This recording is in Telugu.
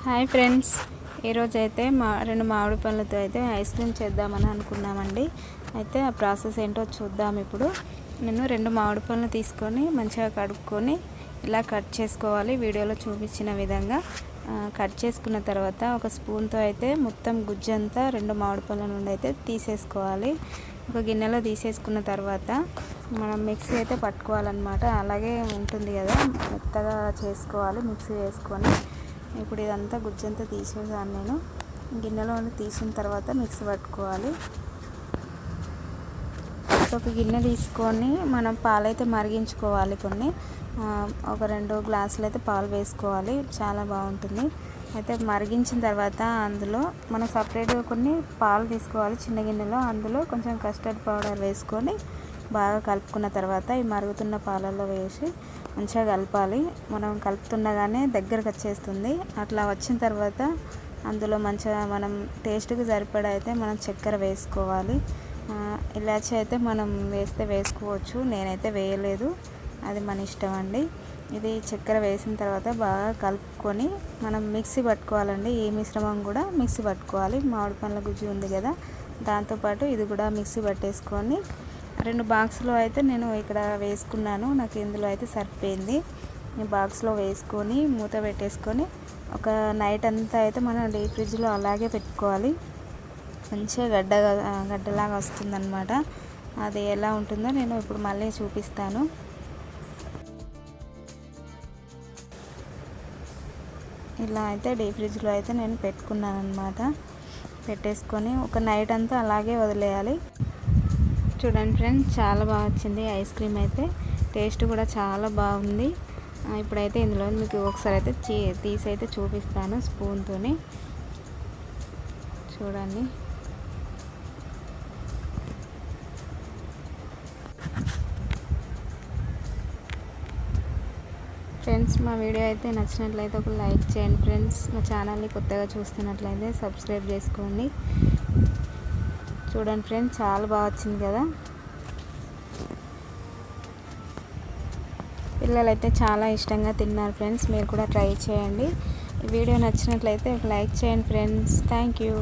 హాయ్ ఫ్రెండ్స్, ఈరోజు అయితే రెండు మామిడి పళ్ళతో అయితే ఐస్ క్రీమ్ చేద్దామని అనుకున్నామండి. అయితే ఆ ప్రాసెస్ ఏంటో చూద్దాం. ఇప్పుడు నేను రెండు మామిడి పళ్ళను తీసుకొని మంచిగా కడుక్కొని ఇలా కట్ చేసుకోవాలి. వీడియోలో చూపించిన విధంగా కట్ చేసుకున్న తర్వాత ఒక స్పూన్తో అయితే మొత్తం గుజ్జంతా రెండు మామిడి పళ్ళ నుండి అయితే తీసేసుకోవాలి. ఒక గిన్నెలో తీసేసుకున్న తర్వాత మనం మిక్సీ అయితే పట్టుకోవాలన్నమాట. అలాగే ఉంటుంది కదా, మెత్తగా చేసుకోవాలి. మిక్సీ వేసుకొని ఇప్పుడు ఇదంతా గుజ్జంతా తీసేసాను నేను. గిన్నెలో తీసిన తర్వాత మిక్సీ పట్టుకోవాలి. ఒక గిన్నె తీసుకొని మనం పాలైతే మరిగించుకోవాలి. ఒక 2 గ్లాసులు అయితే పాలు వేసుకోవాలి. చాలా బాగుంటుంది. అయితే మరిగించిన తర్వాత అందులో మనం సపరేట్గా కొన్ని పాలు తీసుకోవాలి చిన్న గిన్నెలో. అందులో కొంచెం కస్టర్డ్ పౌడర్ వేసుకొని బాగా కలుపుకున్న తర్వాత ఈ మరుగుతున్న పాలల్లో వేసి మంచిగా కలపాలి. మనం కలుపుతుండగానే దగ్గరకు వచ్చేస్తుంది. అట్లా వచ్చిన తర్వాత అందులో మంచిగా మనం టేస్ట్కి సరిపడా అయితే మనం చక్కెర వేసుకోవాలి. ఇలాచి అయితే మనం వేసుకోవచ్చు. నేనైతే వేయలేదు, అది మన ఇష్టం అండి. ఇది చక్కెర వేసిన తర్వాత బాగా కలుపుకొని మనం మిక్సీ పట్టుకోవాలండి. ఈ మిశ్రమం కూడా మిక్సీ పట్టుకోవాలి. మామిడి పండ్ల గుజ్జు ఉంది కదా, దాంతోపాటు ఇది కూడా మిక్సీ పట్టేసుకొని 2 బాక్స్లో అయితే నేను ఇక్కడ వేసుకున్నాను. నాకు ఇందులో అయితే సరిపోయింది. ఈ బాక్స్లో వేసుకొని మూత పెట్టేసుకొని ఒక నైట్ అంతా అయితే మనం డీప్ ఫ్రిడ్జ్లో అలాగే పెట్టుకోవాలి. మంచిగా గడ్డలాగా వస్తుందన్నమాట. అది ఎలా ఉంటుందో నేను ఇప్పుడు మళ్ళీ చూపిస్తాను. ఇలా అయితే డీప్ ఫ్రిడ్జ్లో అయితే నేను పెట్టుకున్నాను అన్నమాట. పెట్టేసుకొని ఒక నైట్ అంతా అలాగే వదిలేయాలి. చూడండి ఫ్రెండ్స్, చాలా బాగా వచ్చింది ఐస్ క్రీమ్ అయితే. టేస్ట్ కూడా చాలా బాగుంది. ఇప్పుడైతే ఇందులో మీకు ఒకసారి అయితే తీసి అయితే చూపిస్తాను స్పూన్తోని. చూడండి, ఫ్రెండ్స్ మా వీడియో అయితే నచ్చినట్లయితే ఒక లైక్ చేయండి ఫ్రెండ్స్. మా ఛానల్ని కొత్తగా చూస్తున్నట్లయితే సబ్స్క్రైబ్ చేసుకోండి. చూడండి ఫ్రెండ్స్, చాలా బాగా వచ్చింది కదా. పిల్లలైతే చాలా ఇష్టంగా తిన్నారు ఫ్రెండ్స్. మీరు కూడా ట్రై చేయండి. ఈ వీడియో నచ్చినట్లయితే ఒక లైక్ చేయండి ఫ్రెండ్స్. Thank you.